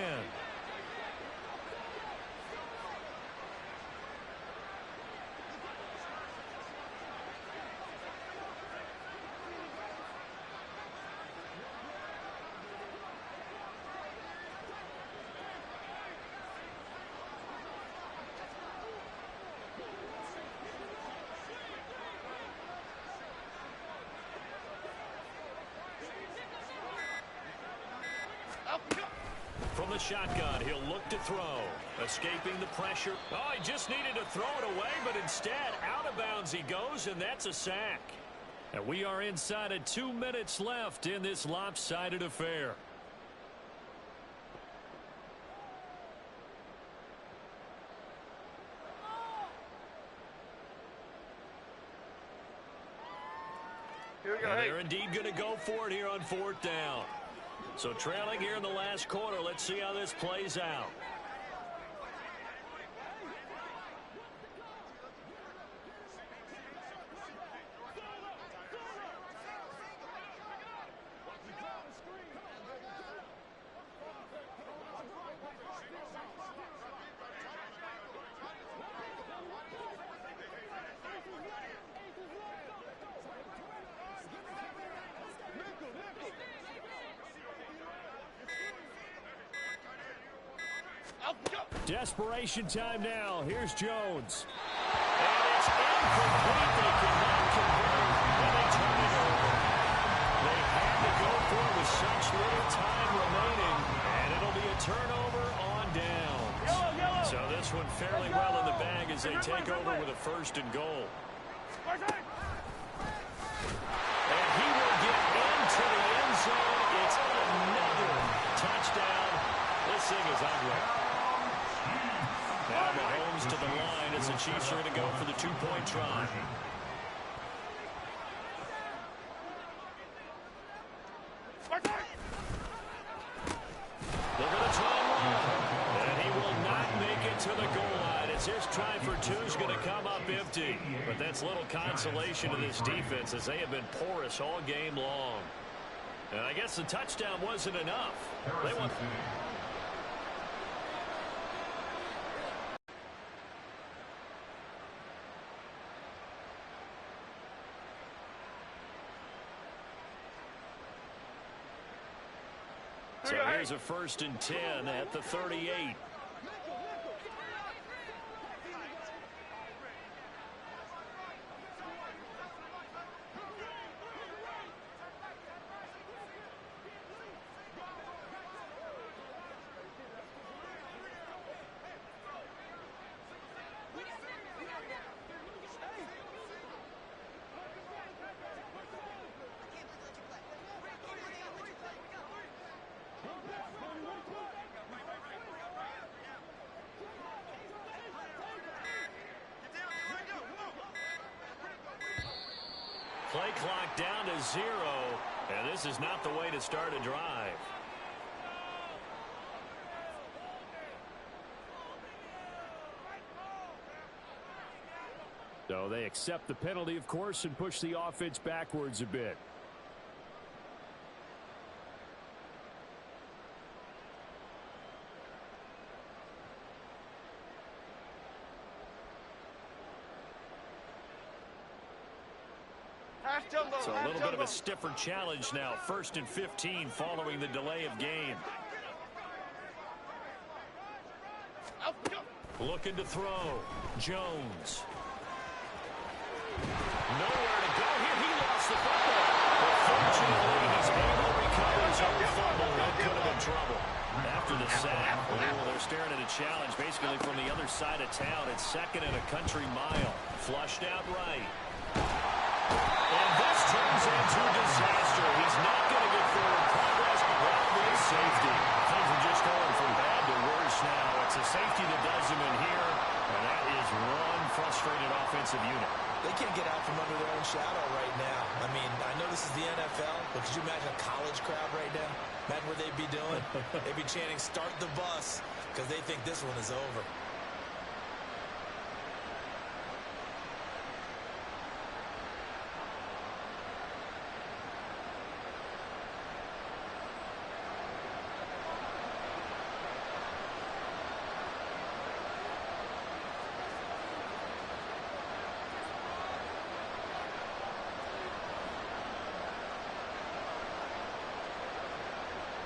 From the shotgun, he'll look to throw. Escaping the pressure. Oh, he just needed to throw it away, but instead, out of bounds he goes, and that's a sack. And we are inside of 2 minutes left in this lopsided affair. Here we go. And Hey. they're indeed going to go for it here on 4th down. So trailing here in the last quarter. Let's see how this plays out. Desperation time now. Here's Jones. And it's incomplete. They cannot convert, and they turn it over. They had to go for it with such little time remaining, and it'll be a fairly well in the bag as they take over with a 1st and goal. And he will get into the end zone. It's another touchdown. This thing is ugly. Now Mahomes to the line as the Chiefs are going to go for the 2-point try. They're going to try one. And he will not make it to the goal line as his try for 2 is going to come up empty. But that's little consolation to this defense as they have been porous all game long. And I guess the touchdown wasn't enough. They want... So here's a 1st and 10 at the 38. Play clock down to 0, and this is not the way to start a drive. So they accept the penalty, of course, and push the offense backwards a bit. So a little bit of a stiffer challenge now. 1st and 15 following the delay of game. Looking to throw. Jones. Nowhere to go here. He lost the football. But fortunately, he's able to recover his own fumble. That could have been trouble. After the sack, they're staring at a challenge basically from the other side of town. It's 2nd and a country mile. Flushed out right. And this turns into disaster. He's not going to get forward progress. Well, there's safety. Things are just going from bad to worse now. It's a safety that does him in here, and that is one frustrated offensive unit. They can't get out from under their own shadow right now. I mean, I know this is the NFL, but could you imagine a college crowd right now? Imagine what they'd be doing. They'd be chanting, "Start the bus," because they think this one is over.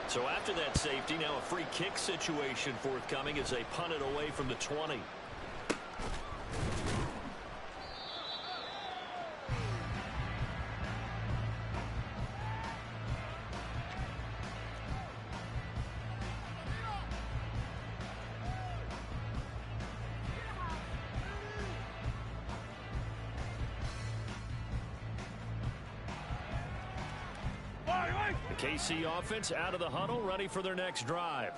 So after that safety, now a free kick situation forthcoming as they punt it away from the 20. KC offense out of the huddle, ready for their next drive.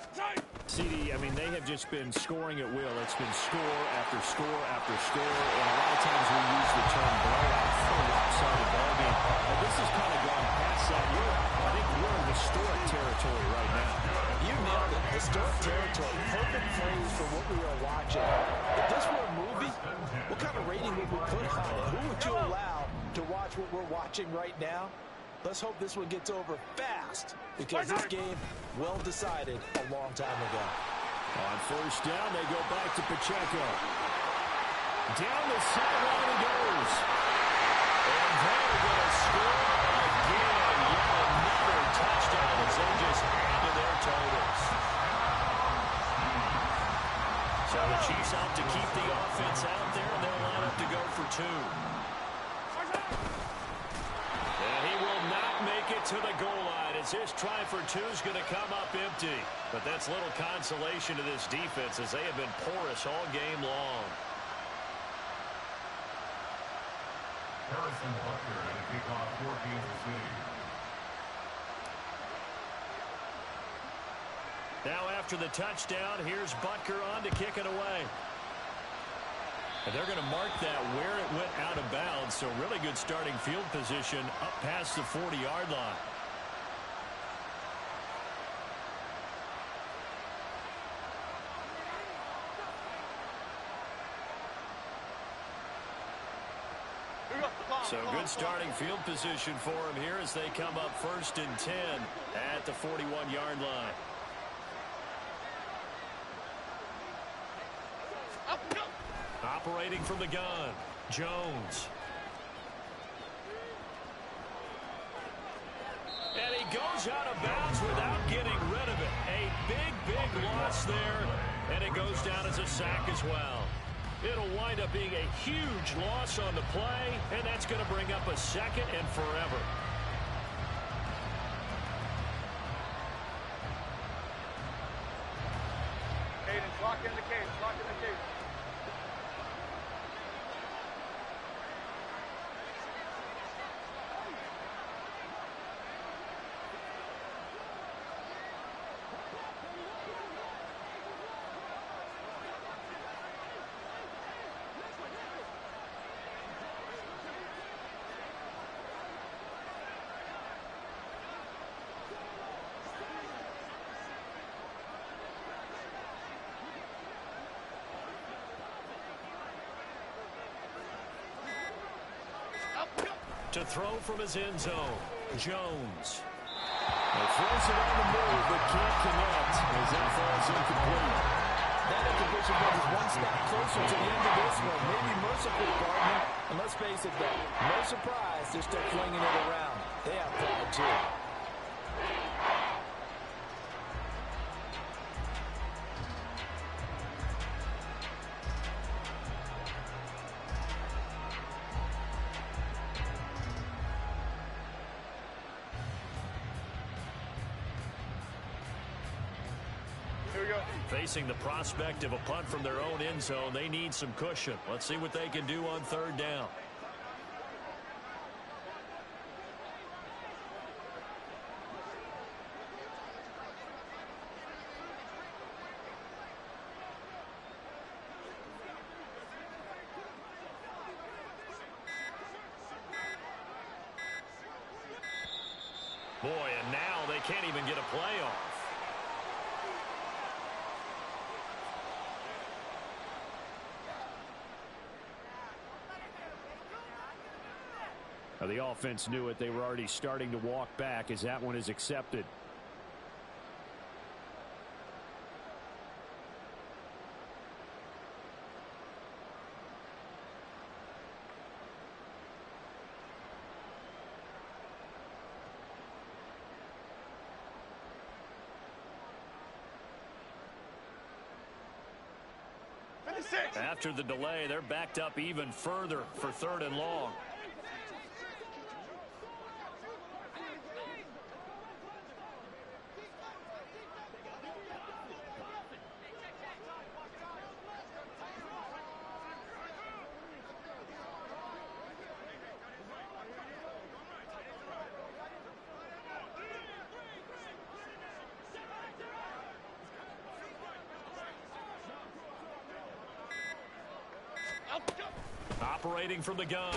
CD, I mean, they have just been scoring at will. It's been score after score after score, and a lot of times we use the term blowout for a lopsided ball game. But this has kind of gone past that. I think we're in historic territory right now. You nailed it. Historic territory. Perfect phrase for what we are watching. If this were a movie, what kind of rating would we put on it? Who would you allow to watch what we're watching right now? Let's hope this one gets over fast, because this game well decided a long time ago. On 1st down, they go back to Pacheco. Down the sideline he goes. And they're going to score again. Yet another touchdown as they just add to their totals. So the Chiefs out to keep the offense out there, and they'll line up to go for 2. And he will not make it to the goal line as this try for two is going to come up empty. But that's little consolation to this defense as they have been porous all game long. Harrison Butker to kick off for Kansas City. Now after the touchdown, here's Butker on to kick it away. And they're going to mark that where it went out of bounds, so really good starting field position up past the 40-yard line. So good starting field position for him here as they come up 1st and 10 at the 41-yard line. Operating from the gun, Jones. And he goes out of bounds without getting rid of it. A big loss there, and it goes down as a sack as well. It'll wind up being a huge loss on the play, and that's going to bring up a second and forever. Cadence, lock in the cadence, lock in the cadence. To throw from his end zone, Jones. He throws it on the move, but can't connect as that falls incomplete. That incompletion brings us one step closer to the end of this one. Maybe mercifully, partner. And let's face it, though, no surprise they're still flinging it around. They have pride, too. Facing the prospect of a punt from their own end zone, they need some cushion. Let's see what they can do on 3rd down. Boy, and now they can't even get a play off. The offense knew it. They were already starting to walk back as that one is accepted. After the delay, they're backed up even further for 3rd and long. Operating from the gun,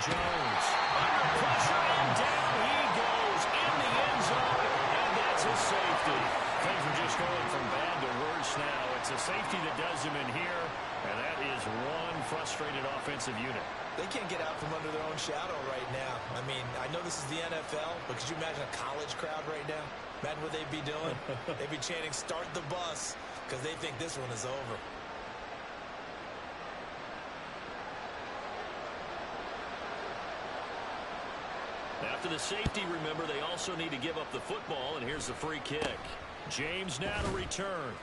Jones. Under pressure, and down he goes in the end zone, and that's a safety. Things are just going from bad to worse now. It's a safety that does him in here, and that is one frustrated offensive unit. They can't get out from under their own shadow right now. I mean, I know this is the NFL, but could you imagine a college crowd right now? Imagine what they'd be doing. They'd be chanting, "Start the bus," because they think this one is over. After the safety, remember, they also need to give up the football, and here's the free kick. James now to return.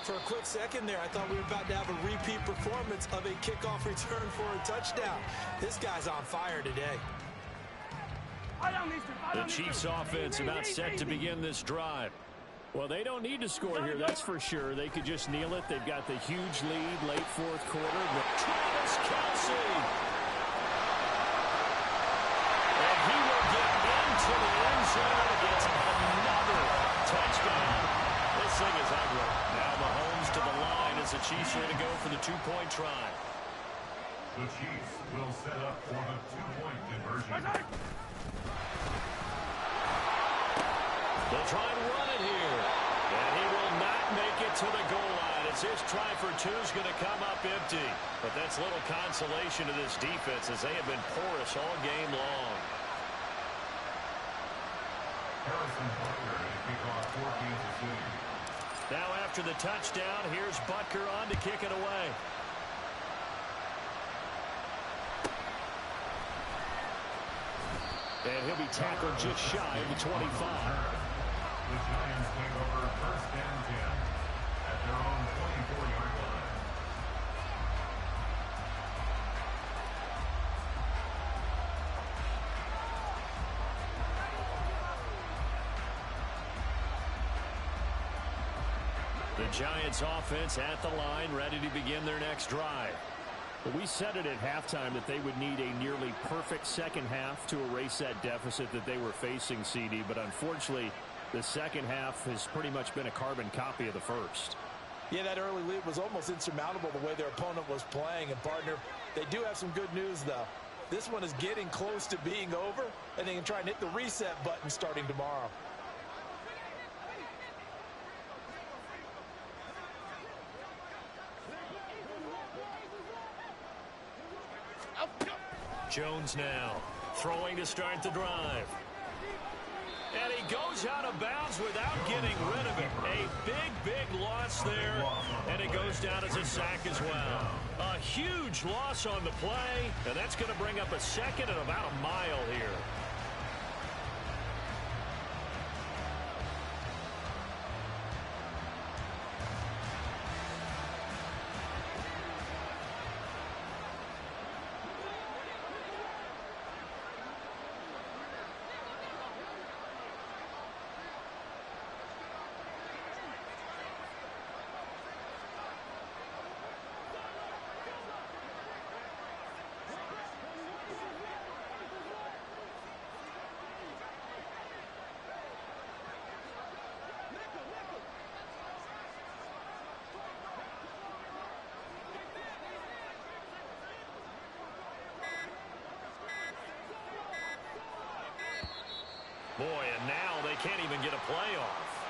For a quick second there, I thought we were about to have a repeat performance of a kickoff return for a touchdown. This guy's on fire today. The Chiefs offense about set to begin this drive. Well, they don't need to score here, that's for sure. They could just kneel it. They've got the huge lead late fourth quarter. Travis Kelce. And he will get into the end zone. It's another touchdown. This thing is ugly. Now Mahomes to the line as the Chiefs are going to go for the two-point try. The Chiefs will set up for the two-point conversion. They'll try and run it here. And he will not make it to the goal line as his try for two is going to come up empty. But that's little consolation to this defense as they have been porous all game long. Harrison Butker to kick off for Kansas City. Now after the touchdown, here's Butker on to kick it away. And he'll be tackled just shy of the 25. The Giants take over first and 10 at their own 24-yard line. The Giants offense at the line, ready to begin their next drive. We said it at halftime that they would need a nearly perfect second half to erase that deficit that they were facing, CD, but unfortunately the second half has pretty much been a carbon copy of the first. Yeah, that early lead was almost insurmountable the way their opponent was playing. And, partner, they do have some good news, though. This one is getting close to being over, and they can try and hit the reset button starting tomorrow. Jones now throwing to start the drive. And he goes out of bounds without getting rid of it. A big loss there, and it goes down as a sack as well. A huge loss on the play, and that's going to bring up a second and about a mile here. Boy, and now they can't even get a play off.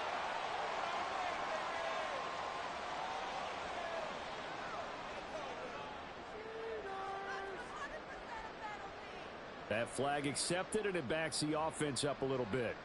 That flag accepted, and it backs the offense up a little bit.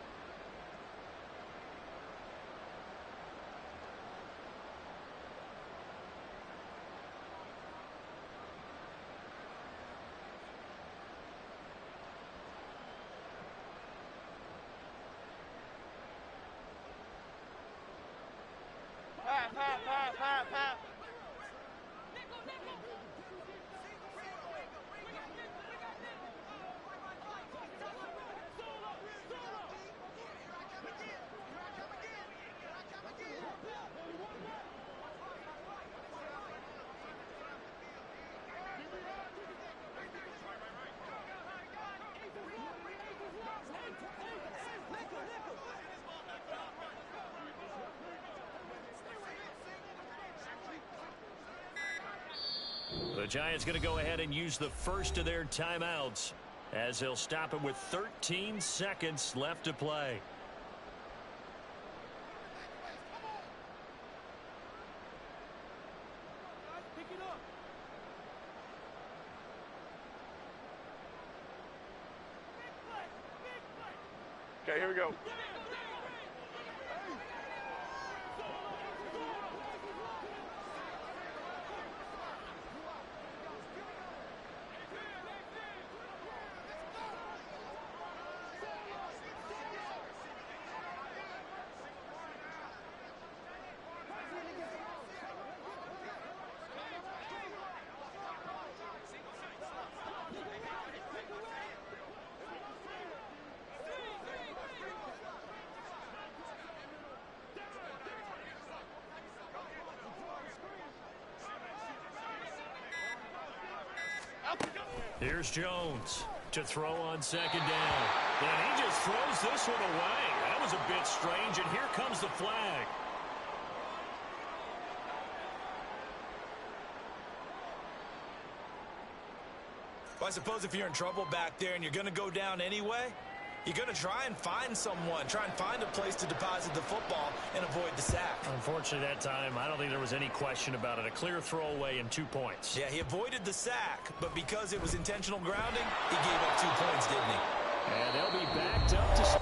The Giants going to go ahead and use the first of their timeouts as they'll stop it with 13 seconds left to play. Okay, here we go. Here's Jones to throw on second down. And he just throws this one away. That was a bit strange, and here comes the flag. Well, I suppose if you're in trouble back there and you're going to go down anyway, you're going to try and find someone, try and find a place to deposit the football and avoid the sack. Unfortunately, that time, I don't think there was any question about it. A clear throwaway and 2 points. Yeah, he avoided the sack, but because it was intentional grounding, he gave up 2 points, didn't he? And they'll be backed up to